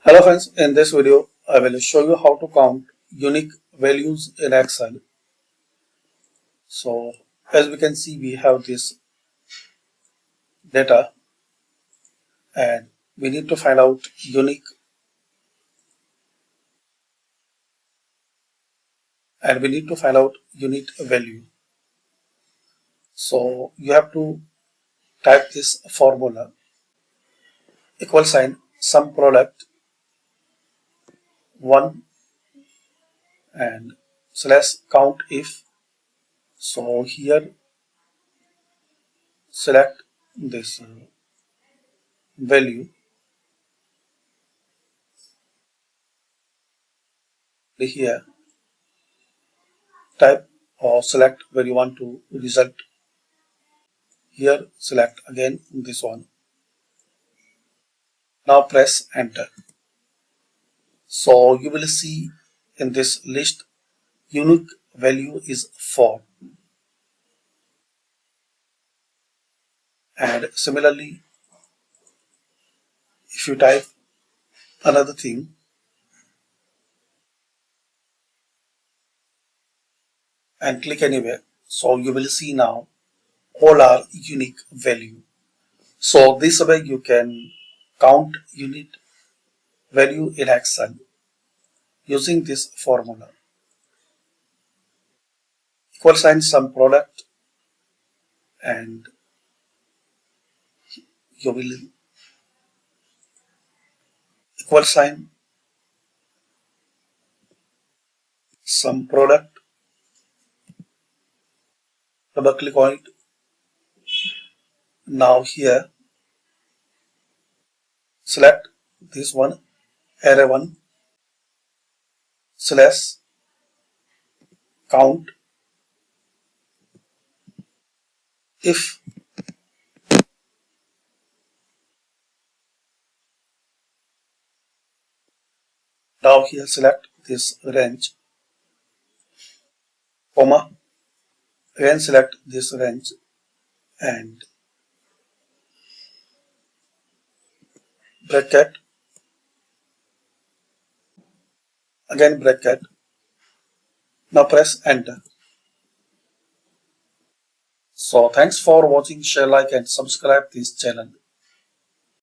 Hello friends, in this video I will show you how to count unique values in Excel. So as we can see, we have this data and we need to find out unique value. So you have to type this formula equal sign sum product 1 and slash count if. So here select this value here, type or select where you want to result. Here select again this one. Now press enter. So you will see in this list unique value is 4, and similarly if you type another thing and click anywhere, so you will see now all are unique value. So this way you can count unique value in Excel using this formula equal sign sum product, and you will equal sign sum product, double click on it. Now here select this one, array 1 slash count if. Now here select this range, comma, again select this range and bracket, again bracket. Now press enter. So thanks for watching, share, like and subscribe this channel.